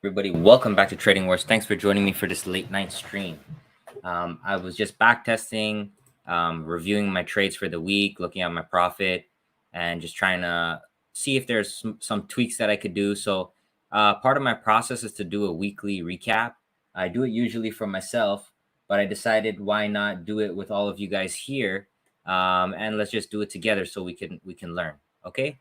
Everybody, welcome back to Trading Wars. Thanks for joining me for this late night stream. I was just back testing, reviewing my trades for the week, looking at my profit, and just trying to see if there's some tweaks that I could do. So part of my process is to do a weekly recap. I do it usually for myself, but I decided why not do it with all of you guys here, and let's just do it together so we can learn. Okay.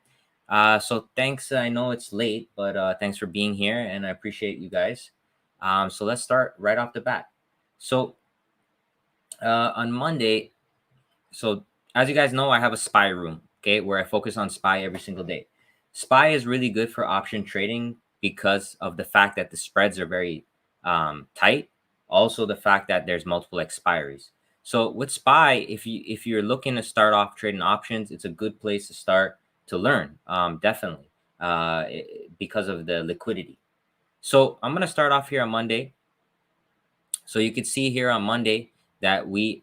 So thanks. I know it's late, but thanks for being here, and I appreciate you guys. So let's start right off the bat. So on Monday, so as you guys know, I have a SPY room, okay, where I focus on SPY every single day. SPY is really good for option trading because of the fact that the spreads are very tight. Also, the fact that there's multiple expiries. So with SPY, if you're looking to start off trading options, it's a good place to start to learn. Definitely, because of the liquidity. So I'm gonna start off here on Monday. So you can see here on Monday that we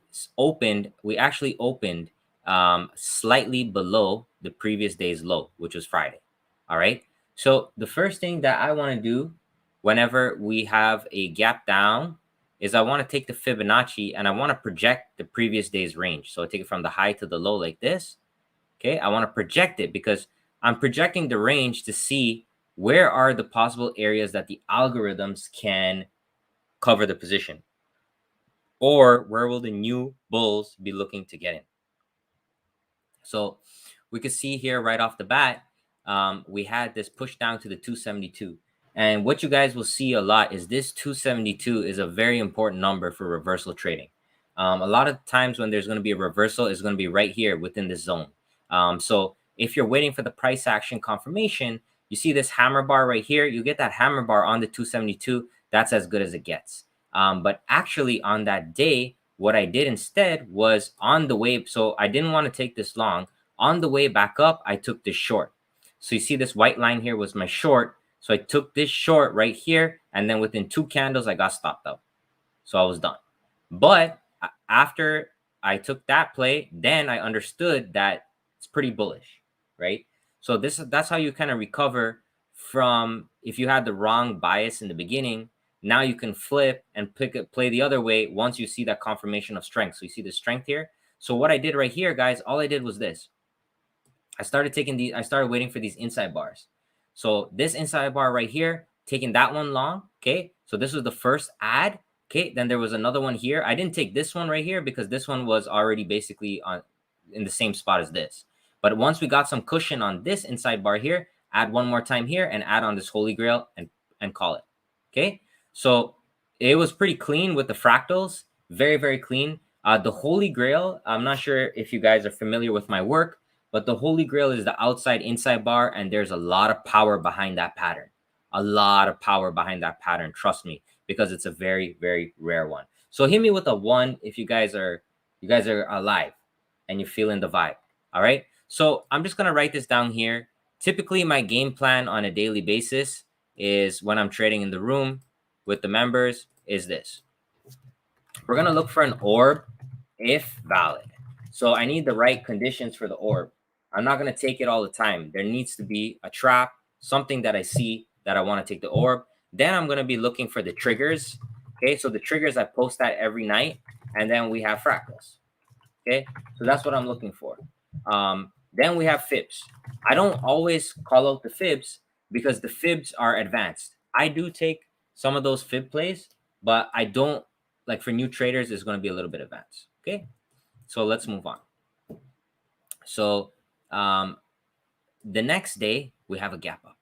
actually opened slightly below the previous day's low, which was Friday. All right. So the first thing that I want to do whenever we have a gap down is I want to take the Fibonacci and I want to project the previous day's range. So I take it from the high to the low like this. Okay. I want to project it because I'm projecting the range to see where are the possible areas that the algorithms can cover the position, or where will the new bulls be looking to get in. So we could see here right off the bat, we had this push down to the 272. And what you guys will see a lot is this 272 is a very important number for reversal trading. A lot of times when there's going to be a reversal, it's going to be right here within this zone. So if you're waiting for the price action confirmation, you see this hammer bar right here, you get that hammer bar on the 272. That's as good as it gets. But actually on that day, what I did instead was on the way. So I didn't want to take this long. On the way back up, I took this short. So you see this white line here was my short. So I took this short right here. And then within 2 candles, I got stopped out. So I was done. But after I took that play, then I understood that it's pretty bullish, right? So that's how you kind of recover from if you had the wrong bias in the beginning. Now you can flip and play the other way once you see that confirmation of strength. So you see the strength here. So what I did right here, guys, all I did was this. I started waiting for these inside bars. So this inside bar right here, taking that one long. Okay. So this was the first add. Okay. Then there was another one here. I didn't take this one right here because this one was already basically in the same spot as this. But once we got some cushion on this inside bar here, add one more time here and add on this holy grail and call it. Okay. So it was pretty clean with the fractals. Very, very clean. The holy grail, I'm not sure if you guys are familiar with my work, but the holy grail is the outside inside bar, and there's a lot of power behind that pattern. A lot of power behind that pattern, trust me, because it's a very, very rare one. So hit me with a 1 if you guys are alive and you're feeling the vibe. All right. So I'm just gonna write this down here. Typically, my game plan on a daily basis is when I'm trading in the room with the members is this. We're gonna look for an orb if valid. So I need the right conditions for the orb. I'm not going to take it all the time. There needs to be a trap, something that I see that I want to take the orb. Then I'm going to be looking for the triggers. Okay, so the triggers, I post that every night. And then we have fractals. Okay, so that's what I'm looking for. Then we have fibs. I don't always call out the fibs because the fibs are advanced. I do take some of those fib plays, but I don't, like for new traders, it's going to be a little bit advanced. Okay, so let's move on. So the next day, we have a gap up,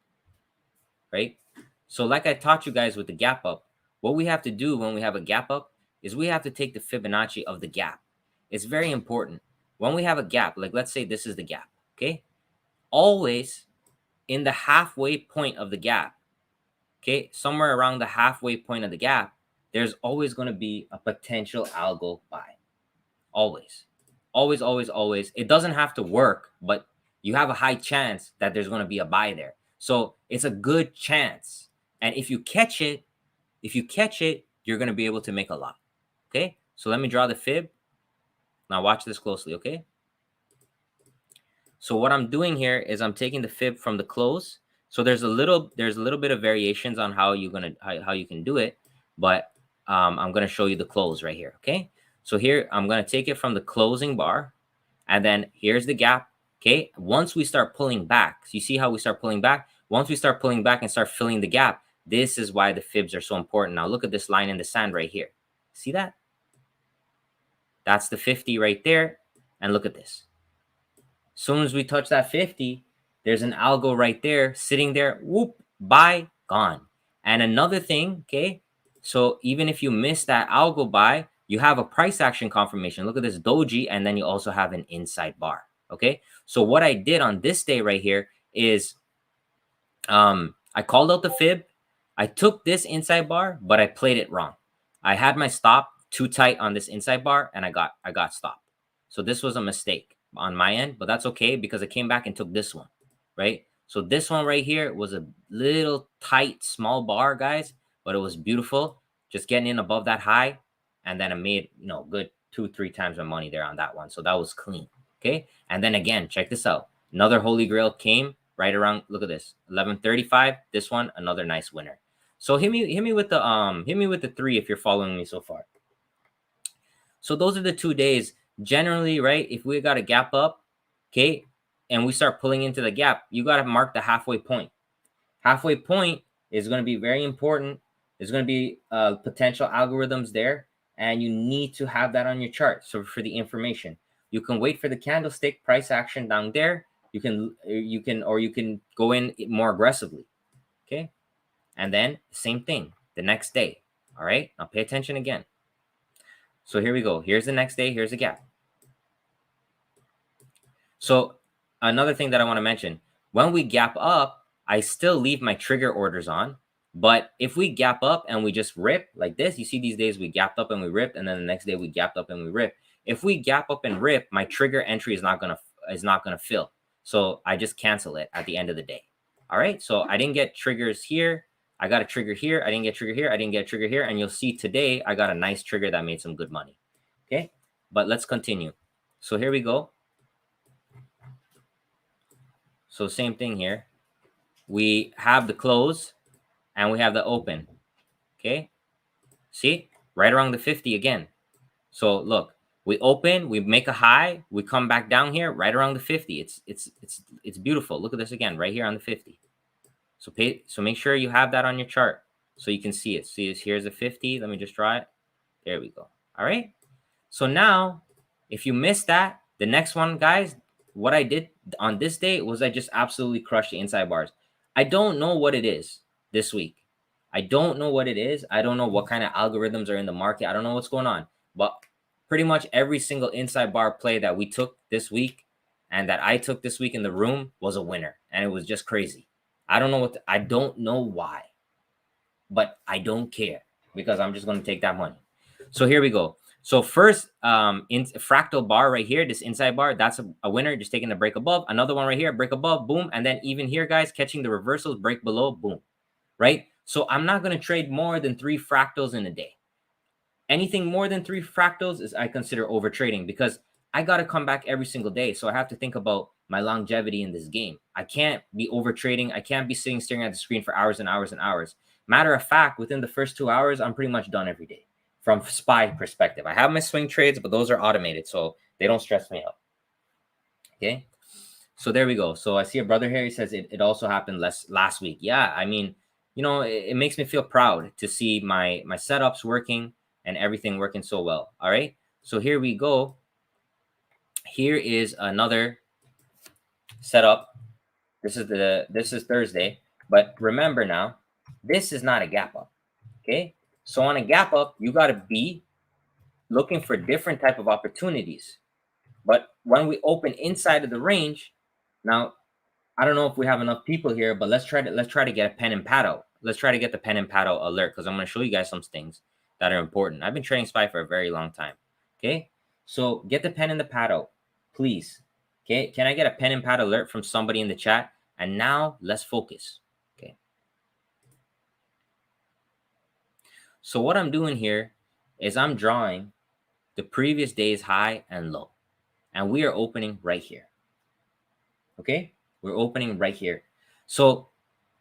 right? So like I taught you guys with the gap up, what we have to do when we have a gap up is we have to take the Fibonacci of the gap. It's very important. When we have a gap, like let's say this is the gap, okay? Always in the halfway point of the gap, okay? Somewhere around the halfway point of the gap, there's always going to be a potential algo buy. Always. Always, always, always. It doesn't have to work, but you have a high chance that there's going to be a buy there. So it's a good chance. And if you catch it, you're going to be able to make a lot. Okay. So let me draw the fib. Now watch this closely. Okay. So what I'm doing here is I'm taking the fib from the close. So there's a little bit of variations on how you can do it, but I'm gonna show you the close right here. Okay, so here I'm gonna take it from the closing bar, and then here's the gap. Okay, once we start pulling back, so you see how we start pulling back. Once we start pulling back and start filling the gap, this is why the fibs are so important. Now look at this line in the sand right here. See that? That's the 50 right there, and look at this. Soon as we touch that 50, there's an algo right there sitting there. Whoop, buy, gone. And another thing, okay, so even if you miss that algo buy, you have a price action confirmation. Look at this doji, and then you also have an inside bar. Okay, so what I did on this day right here is I called out the fib. I took this inside bar, but I played it wrong. I had my stop too tight on this inside bar, and I got stopped. So this was a mistake on my end, but that's okay because I came back and took this one, right? So this one right here was a little tight, small bar, guys, but it was beautiful. Just getting in above that high, and then I made, good 2-3 times my money there on that one. So that was clean, okay? And then again, check this out. Another Holy Grail came right around, look at this, 11:35. This one, another nice winner. So hit me with the 3 if you're following me so far. So those are the 2 days. Generally, right, if we got a gap up, okay, and we start pulling into the gap, you got to mark the halfway point. Halfway point is going to be very important. There's going to be potential algorithms there, and you need to have that on your chart. So for the information, you can wait for the candlestick price action down there. You can go in more aggressively. Okay. And then same thing the next day. All right. Now pay attention again. So here we go. Here's the next day. Here's a gap. So another thing that I want to mention, when we gap up, I still leave my trigger orders on. But if we gap up and we just rip like this, you see these days we gapped up and we ripped, and then the next day we gapped up and we rip. If we gap up and rip, my trigger entry is not gonna fill. So I just cancel it at the end of the day. All right. So I didn't get triggers here. I got a trigger here. I didn't get trigger here. I didn't get a trigger here. And you'll see today I got a nice trigger that made some good money. Okay. But let's continue. So here we go. So same thing here. We have the close and we have the open. Okay. See, right around the 50 again. So look, we open, we make a high, we come back down here right around the 50. It's beautiful. Look at this again, right here on the 50. So make sure you have that on your chart so you can see it. See, here's a 50. Let me just draw it. There we go. All right. So now, if you missed that, the next one, guys, what I did on this day was I just absolutely crushed the inside bars. I don't know what it is this week. I don't know what it is. I don't know what kind of algorithms are in the market. I don't know what's going on. But pretty much every single inside bar play that we took this week and that I took this week in the room was a winner. And it was just crazy. I don't know why, but I don't care because I'm just going to take that money. So here we go. So first, in fractal bar right here, this inside bar, that's a winner, just taking the break above. Another one right here, break above, boom. And then even here, guys, catching the reversals, break below, boom, right? So I'm not going to trade more than 3 fractals in a day. Anything more than 3 fractals is I consider over trading because I got to come back every single day. So I have to think about my longevity in this game. I can't be over trading. I can't be sitting staring at the screen for hours and hours and hours. Matter of fact, within the first 2 hours, I'm pretty much done every day. From SPY perspective, I have my swing trades, but those are automated, so they don't stress me out. Okay, so there we go. So I see a brother here. He says it also happened last week. Yeah, I mean, it makes me feel proud to see my setups working and everything working so well. All right, so here we go. Here is another setup. This is Thursday, but remember now, this is not a gap up. Okay, so on a gap up, you got to be looking for different type of opportunities. But when we open inside of the range, now I don't know if we have enough people here, but let's try to get a pen and pad out. Let's try to get the pen and pad out alert because I'm going to show you guys some things that are important. I've been trading SPY for a very long time. Okay, so get the pen and the pad out, please. Okay, can I get a pen and pad alert from somebody in the chat? And now let's focus. Okay. So what I'm doing here is I'm drawing the previous day's high and low, and we are opening right here. Okay, we're opening right here. So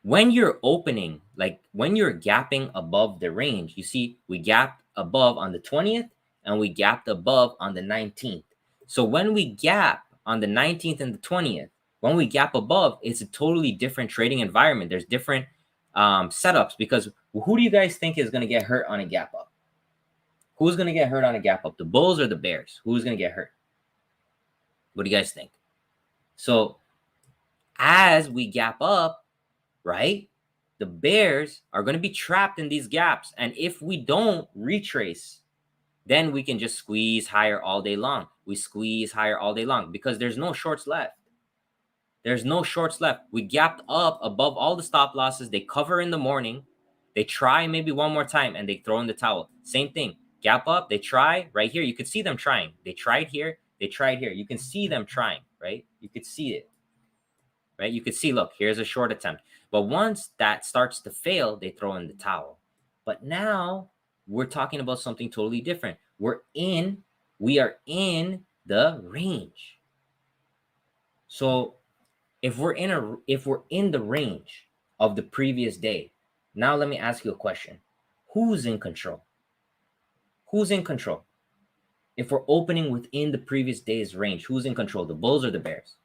when you're opening, like when you're gapping above the range, you see we gapped above on the 20th and we gapped above on the 19th. So when we gap on the 19th and the 20th, when we gap above, it's a totally different trading environment. There's different setups, because who do you guys think is going to get hurt on a gap up? Who's going to get hurt on a gap up? The bulls or the bears? Who's going to get hurt? What do you guys think? So as we gap up, right, the bears are going to be trapped in these gaps. And if we don't retrace, then we can just squeeze higher all day long. We squeeze higher all day long because there's no shorts left. There's no shorts left. We gapped up above all the stop losses. They cover in the morning. They try maybe one more time and they throw in the towel. Same thing. Gap up. They try right here. You could see them trying. They tried here. They tried here. You can see them trying, right? You could see it, right? You could see, look, here's a short attempt. But once that starts to fail, they throw in the towel. But now we're talking about something totally different. We are in the range. So if we're in the range of the previous day, now let me ask you a question. Who's in control? Who's in control? If we're opening within the previous day's range, who's in control? The bulls or the bears?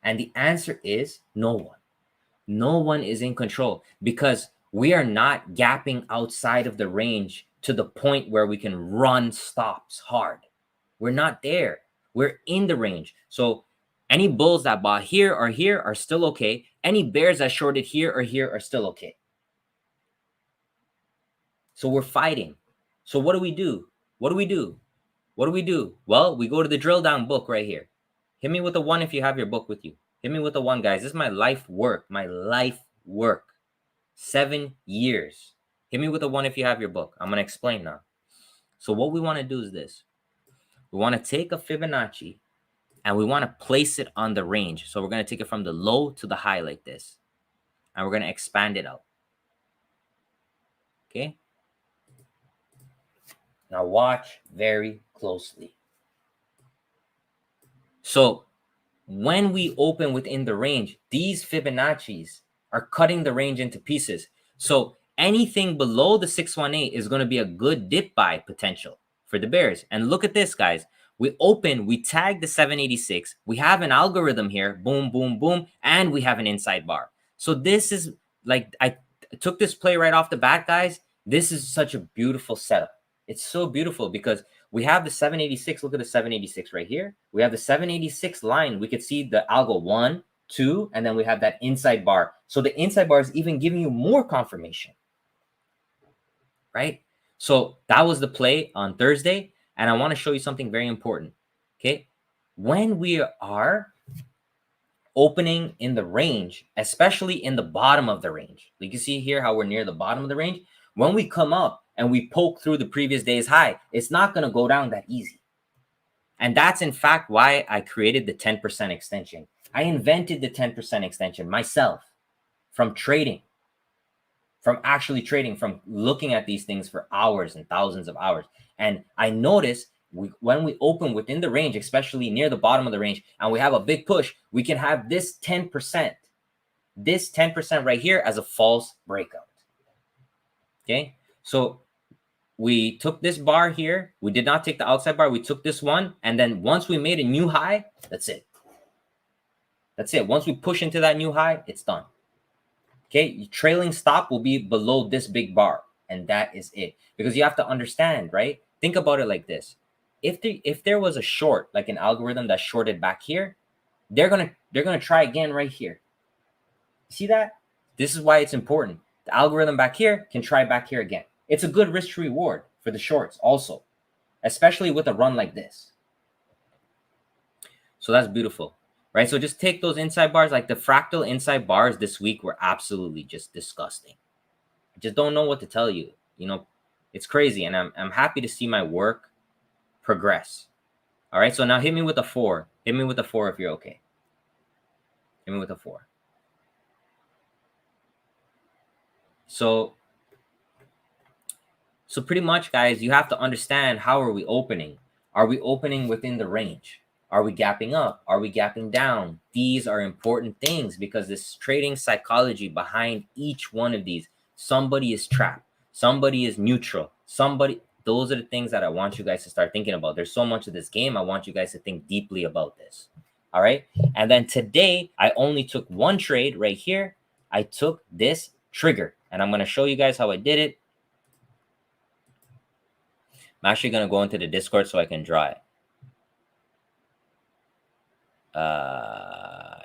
And the answer is no one. No one is in control, because we are not gapping outside of the range to the point where we can run stops hard. We're not there. We're in the range. So any bulls that bought here or here are still okay. Any bears that shorted here or here are still okay. So we're fighting. So what do we do? What do we do? What do we do? Well, we go to the drill down book right here. Hit me with a 1 if you have your book with you. Hit me with a 1, guys. This is my life work. My life work. 7 years. Hit me with a 1 if you have your book. I'm going to explain now. So what we want to do is this. We want to take a Fibonacci and we want to place it on the range. So we're going to take it from the low to the high like this. And we're going to expand it out. Okay? Now watch very closely. So when we open within the range, these Fibonacci's are cutting the range into pieces. So anything below the 618 is going to be a good dip buy potential for the bears. And look at this, guys. We open, we tag the 786. We have an algorithm here. Boom, boom, boom. And we have an inside bar. So this is like, I took this play right off the bat, guys. This is such a beautiful setup. It's so beautiful because we have the 786. Look at the 786 right here. We have the 786 line. We could see the algo 1, 2, and then we have that inside bar. So the inside bar is even giving you more confirmation, right? So that was the play on Thursday. And I want to show you something very important. Okay. When we are opening in the range, especially in the bottom of the range, you can see here how we're near the bottom of the range. When we come up and we poke through the previous day's high, it's not going to go down that easy. And that's in fact why I created the 10% extension. I invented the 10% extension myself from trading, from actually trading, from looking at these things for hours and thousands of hours. And I noticed when we open within the range, especially near the bottom of the range, and we have a big push, we can have this 10% right here as a false breakout. Okay, so we took this bar here. We did not take the outside bar. We took this one. And then once we made a new high, that's it. That's it. Once we push into that new high, it's done. Okay, trailing stop will be below this big bar. And that is it. Because you have to understand, right? Think about it like this. If there was a short, like an algorithm that shorted back here, they're gonna try again right here. See that? This is why it's important. The algorithm back here can try back here again. It's a good risk to reward for the shorts also, especially with a run like this. So that's beautiful, right? So just take those inside bars, like the fractal inside bars this week were absolutely just disgusting. I just don't know what to tell you. You know, it's crazy. And I'm happy to see my work progress. All right. So now hit me with a 4. Hit me with a 4 if you're okay. Hit me with a 4. So pretty much, guys, you have to understand, how are we opening? Are we opening within the range? Are we gapping up? Are we gapping down? These are important things because this trading psychology behind each one of these. Somebody is trapped. Somebody is neutral. Those are the things that I want you guys to start thinking about. There's so much of this game. I want you guys to think deeply about this. All right. And then today, I only took one trade right here. I took this trigger, and I'm going to show you guys how I did it. I'm actually going to go into the Discord so I can draw it.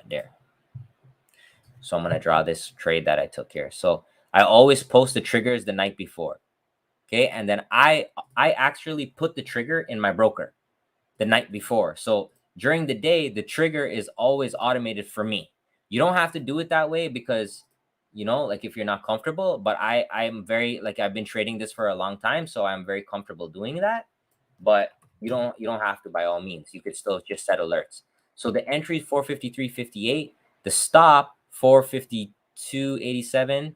There. So I'm going to draw this trade that I took here. So I always post the triggers the night before. Okay. And then I actually put the trigger in my broker the night before. So during the day, the trigger is always automated for me. You don't have to do it that way because, you know, like if you're not comfortable, but I'm very, like, I've been trading this for a long time, so I'm very comfortable doing that. But you don't have to, by all means. You could still just set alerts. So the entry is 453.58, the stop 452.87.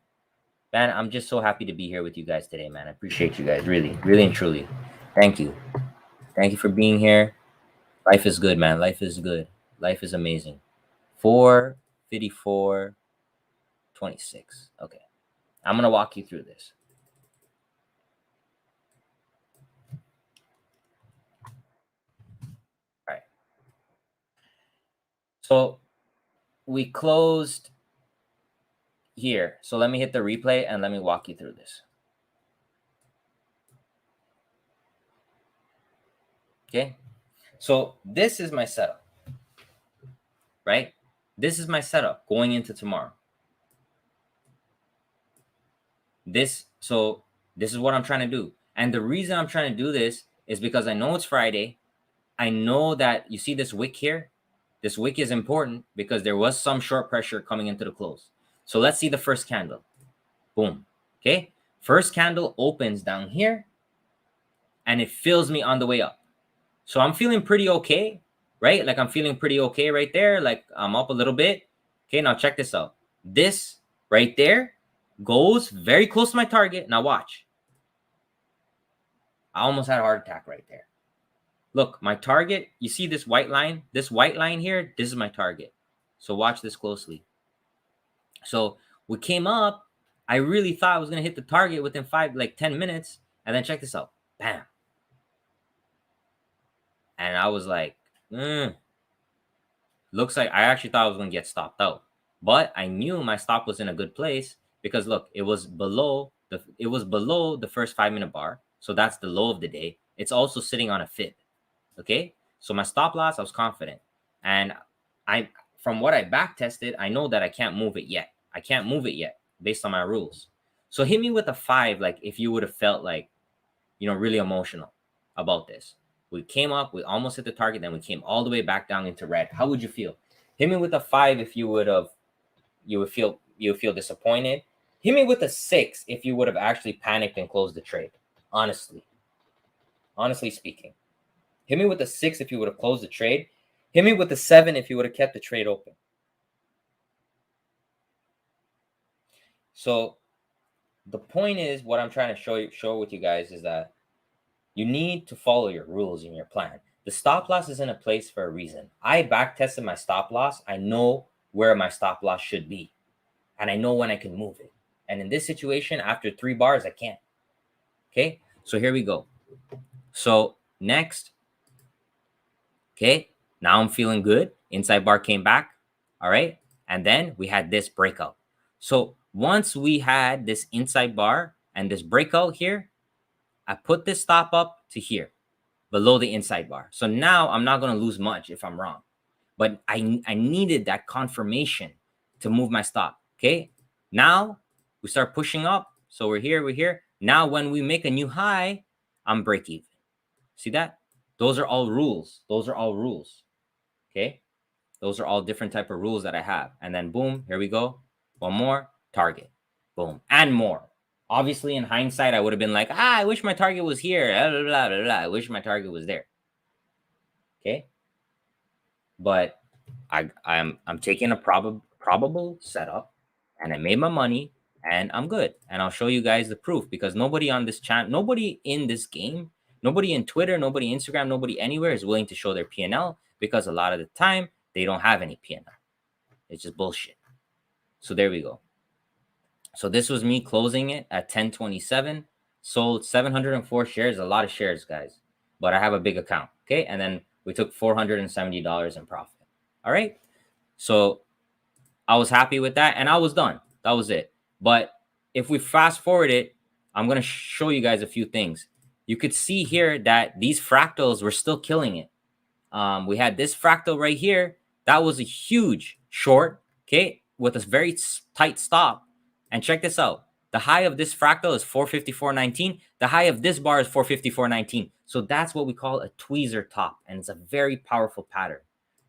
Man, I'm just so happy to be here with you guys today, man. I appreciate you guys, really, really and truly. Thank you. Thank you for being here. Life is good, man. Life is good. Life is amazing. 454.26. Okay. I'm going to walk you through this. All right. So we closed here. So let me hit the replay and let me walk you through this. Okay. So this is my setup, right? This is my setup going into tomorrow. So this is what I'm trying to do. And the reason I'm trying to do this is because I know it's Friday. I know that you see this wick here. This wick is important because there was some short pressure coming into the close. So let's see the first candle. Boom. Okay. First candle opens down here and it fills me on the way up. So I'm feeling pretty okay, right? Like I'm feeling pretty okay right there. Like I'm up a little bit. Okay. Now check this out. This right there goes very close to my target. Now watch. I almost had a heart attack right there. Look, my target, you see this white line? This white line here, this is my target. So watch this closely. So we came up. I really thought I was going to hit the target within 10 minutes. And then check this out. Bam. And I was like, looks like I actually thought I was going to get stopped out. But I knew my stop was in a good place because look, it was below the first 5-minute bar. So that's the low of the day. It's also sitting on a fib. Okay. So my stop loss, I was confident. And from what I back tested, I know that I can't move it yet. I can't move it yet based on my rules. So hit me with a 5, like if you would have felt like, you know, really emotional about this. We came up, we almost hit the target, then we came all the way back down into red. How would you feel? Hit me with a 5 if you would feel disappointed. Hit me with a 6 if you would have actually panicked and closed the trade. Honestly speaking. Hit me with a 6 if you would have closed the trade. Hit me with a 7 if you would have kept the trade open. So the point is, what I'm trying to show with you guys is that you need to follow your rules in your plan. The stop loss is in a place for a reason. I back tested my stop loss. I know where my stop loss should be. And I know when I can move it. And in this situation, after 3 bars, I can't. Okay, so here we go. So next, okay, now I'm feeling good. Inside bar came back. All right. And then we had this breakout. So once we had this inside bar and this breakout here, I put this stop up to here below the inside bar. So now I'm not going to lose much if I'm wrong. But I needed that confirmation to move my stop. Okay. Now we start pushing up. So we're here. Now when we make a new high, I'm break even. See that? Those are all rules. Okay. Those are all different type of rules that I have. And then boom, here we go. One more target. Boom. And more. Obviously, in hindsight, I would have been like, I wish my target was here. Blah, blah, blah, blah. I wish my target was there. Okay. But I'm taking a probable setup and I made my money and I'm good. And I'll show you guys the proof because nobody on this channel, nobody in this game, nobody in Twitter, nobody Instagram, nobody anywhere is willing to show their P&L because a lot of the time they don't have any P&L. It's just bullshit. So there we go. So this was me closing it at 1027. Sold 704 shares, a lot of shares, guys. But I have a big account, okay? And then we took $470 in profit. All right? So I was happy with that, and I was done. That was it. But if we fast forward it, I'm going to show you guys a few things. You could see here that these fractals were still killing it. We had this fractal right here. That was a huge short, okay, with a very tight stop. And check this out. The high of this fractal is 454.19. The high of this bar is 454.19. So that's what we call a tweezer top, and it's a very powerful pattern.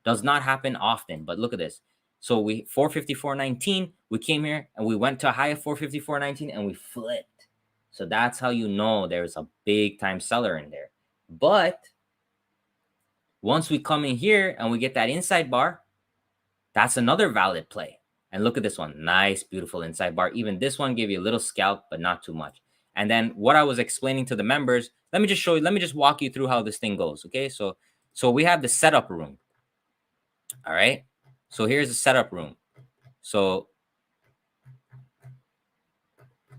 Does not happen often, but look at this. So we 454.19, we came here and we went to a high of 454.19 and we flipped. So that's how you know there's a big time seller in there. But once we come in here and we get that inside bar, that's another valid play. And look at this one. Nice, beautiful inside bar. Even this one gave you a little scalp, but not too much. And then what I was explaining to the members, let me just show you, let me just walk you through how this thing goes. Okay, so we have the setup room. All right. So here's the setup room. So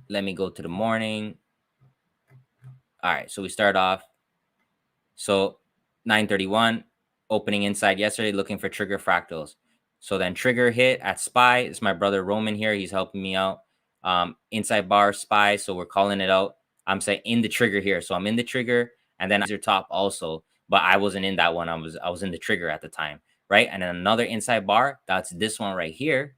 let me go to the morning. All right. So we start off. So 931, opening inside yesterday, looking for trigger fractals. So then trigger hit at SPY. It's my brother Roman here. He's helping me out. Inside bar SPY. So we're calling it out. I'm saying in the trigger here. So I'm in the trigger, and then your top also, but I wasn't in that one. I was in the trigger at the time, right? And then another inside bar. That's this one right here.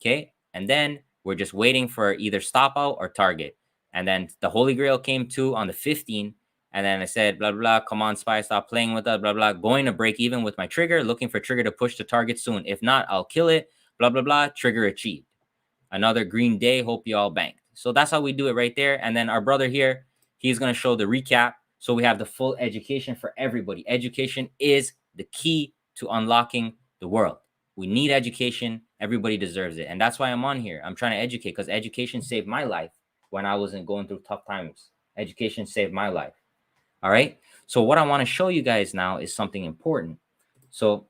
Okay. And then we're just waiting for either stop out or target. And then the Holy Grail came to on the 15. And then I said, blah, blah, come on, SPY, stop playing with us, blah, blah, going to break even with my trigger, looking for trigger to push the target soon. If not, I'll kill it, blah, blah, blah, trigger achieved. Another green day, hope you all banked. So that's how we do it right there. And then our brother here, he's going to show the recap. So we have the full education for everybody. Education is the key to unlocking the world. We need education. Everybody deserves it. And that's why I'm on here. I'm trying to educate because education saved my life when I wasn't going through tough times. Education saved my life. All right. So what I want to show you guys now is something important. So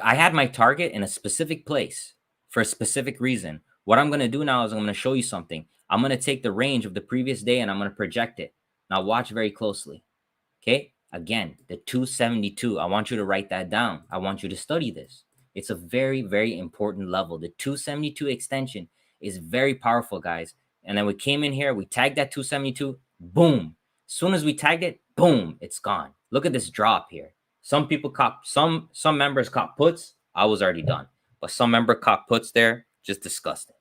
I had my target in a specific place for a specific reason. What I'm going to do now is I'm going to show you something. I'm going to take the range of the previous day and I'm going to project it. Now watch very closely. Okay. Again, the 272. I want you to write that down. I want you to study this. It's a very, very important level. The 272 extension is very powerful, guys. And then we came in here, we tagged that 272. Boom. As soon as we tagged it, boom, it's gone. Look at this drop here. Some people caught, some members caught puts. I was already done. But some member caught puts there. Just disgusting.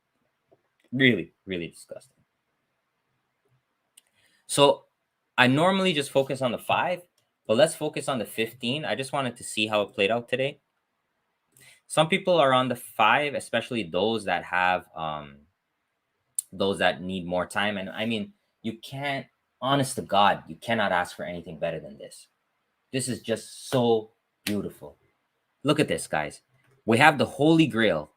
Really, really disgusting. So I normally just focus on the 5, but let's focus on the 15. I just wanted to see how it played out today. Some people are on the 5, especially those that have those that need more time. And I mean, you can't, honest to God, you cannot ask for anything better than this. This is just so beautiful. Look at this, guys. We have the Holy Grail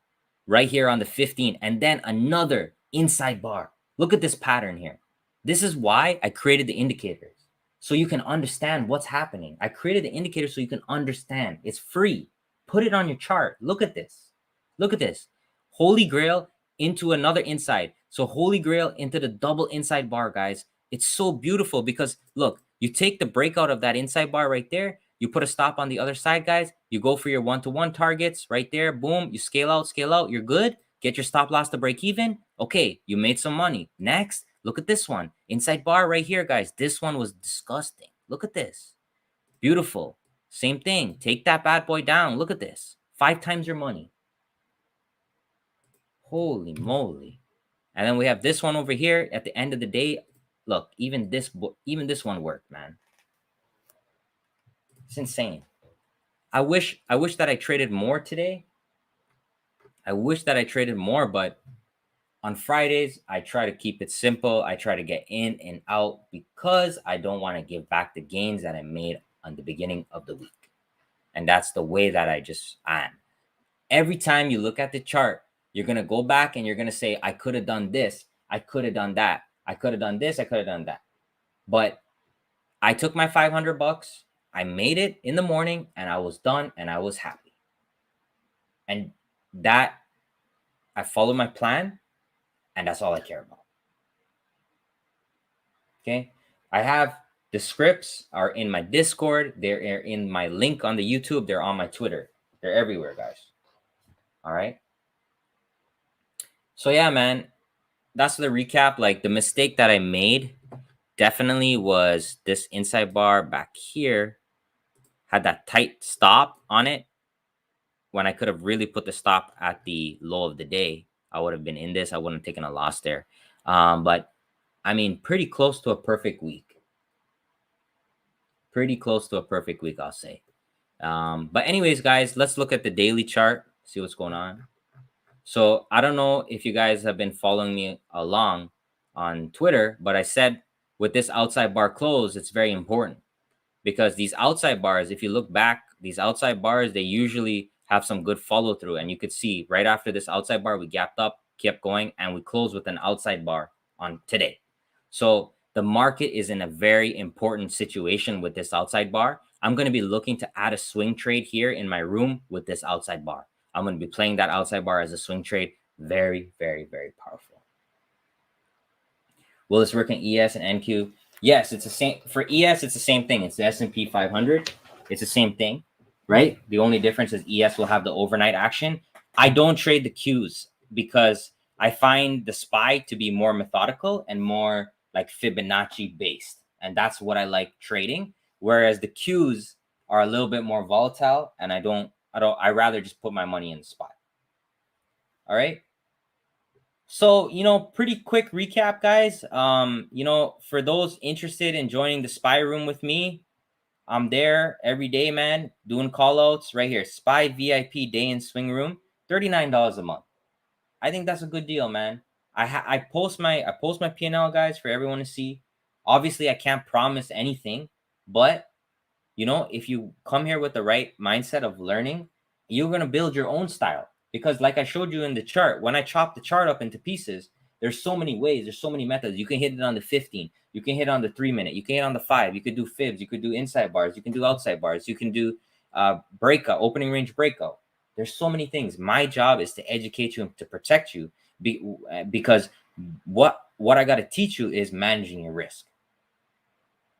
right here on the 15, and then another inside bar. Look at this pattern here. This is why I created the indicators, so you can understand what's happening. I created the indicator so you can understand. It's free. Put it on your chart. Look at this. Look at this. Holy Grail into another inside. So Holy Grail into the double inside bar, guys. It's so beautiful because look, you take the breakout of that inside bar right there. You put a stop on the other side, guys. You go for your 1-to-1 targets right there. Boom. You scale out. You're good. Get your stop loss to break even. Okay, you made some money. Next, look at this one. Inside bar right here, guys. This one was disgusting. Look at this. Beautiful. Same thing. Take that bad boy down. Look at this. 5 times your money. Holy moly. And then we have this one over here at the end of the day. Look, even this one worked, man. It's insane. I wish that I traded more today. I wish that I traded more, but on Fridays, I try to keep it simple. I try to get in and out because I don't want to give back the gains that I made on the beginning of the week. And that's the way that I am. Every time you look at the chart, you're going to go back and you're going to say, I could have done this. I could have done that. I could have done this. I could have done that. But I took my $500. I made it in the morning and I was done and I was happy. And that I followed my plan, and that's all I care about. Okay. I have the scripts are in my Discord. They're in my link on the YouTube. They're on my Twitter. They're everywhere, guys. All right. So yeah, man, that's the recap. Like the mistake that I made definitely was this inside bar back here had that tight stop on it. When I could have really put the stop at the low of the day, I would have been in this. I wouldn't have taken a loss there. But I mean, pretty close to a perfect week. Pretty close to a perfect week, I'll say. But anyways, guys, let's look at the daily chart, see what's going on. So I don't know if you guys have been following me along on Twitter, but I said with this outside bar close, it's very important because these outside bars, if you look back, these outside bars, they usually have some good follow through. And you could see right after this outside bar, we gapped up, kept going, and we closed with an outside bar on today. So the market is in a very important situation with this outside bar. I'm going to be looking to add a swing trade here in my room with this outside bar. I'm going to be playing that outside bar as a swing trade. Very, very, very powerful. Will this work in ES and NQ? Yes, it's the same. For ES, it's the same thing. It's the S&P 500. It's the same thing, right? The only difference is ES will have the overnight action. I don't trade the Qs because I find the SPY to be more methodical and more like Fibonacci based. And that's what I like trading. Whereas the Qs are a little bit more volatile, and I rather just put my money in the SPY. All right. So, pretty quick recap, guys. For those interested in joining the SPY room with me, I'm there every day, man, doing call outs right here. SPY VIP day and swing room, $39 a month. I think that's a good deal, man. I post my P&L, guys, for everyone to see. Obviously, I can't promise anything, but if you come here with the right mindset of learning, you're going to build your own style. Because like I showed you in the chart, when I chop the chart up into pieces, there's so many ways, there's so many methods. You can hit it on the 15, you can hit on the 3 minute, you can hit on the 5, you could do fibs, you could do inside bars, you can do outside bars, you can do breakout, opening range breakout. There's so many things. My job is to educate you and to protect you because what I got to teach you is managing your risk.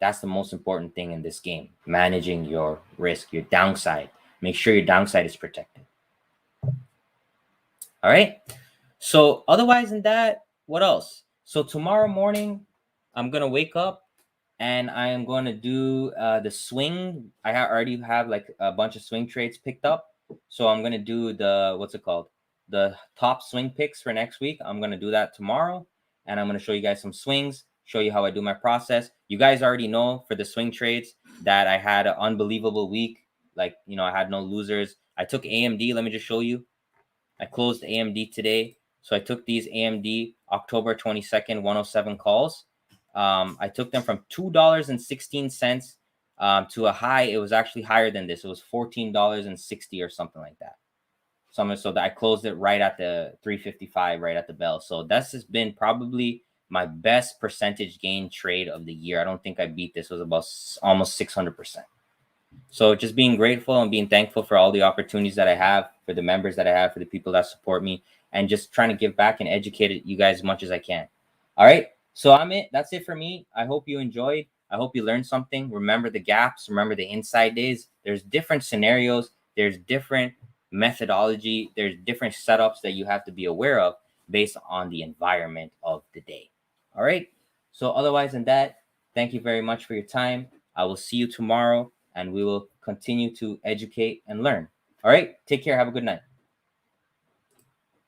That's the most important thing in this game. Managing your risk, your downside. Make sure your downside is protected. All right. So otherwise than that, what else? So tomorrow morning, I'm going to wake up and I am going to do the swing. I already have like a bunch of swing trades picked up. So I'm going to do the top swing picks for next week. I'm going to do that tomorrow. And I'm going to show you guys some swings, show you how I do my process. You guys already know for the swing trades that I had an unbelievable week. Like, I had no losers. I took AMD. Let me just show you. I closed AMD today. So I took these AMD October 22nd, 107 calls. I took them from $2.16 to a high. It was actually higher than this. It was $14.60 or something like that. So that I closed it right at the 355, right at the bell. So that's just been probably my best percentage gain trade of the year. I don't think I beat this. It was about almost 600%. So just being grateful and being thankful for all the opportunities that I have, for the members that I have, for the people that support me, and just trying to give back and educate you guys as much as I can. All right. So that's it for me. I hope you enjoyed. I hope you learned something. Remember the gaps. Remember the inside days. There's different scenarios. There's different methodology. There's different setups that you have to be aware of based on the environment of the day. All right. So otherwise than that, thank you very much for your time. I will see you tomorrow, and we will continue to educate and learn. All right. Take care. Have a good night.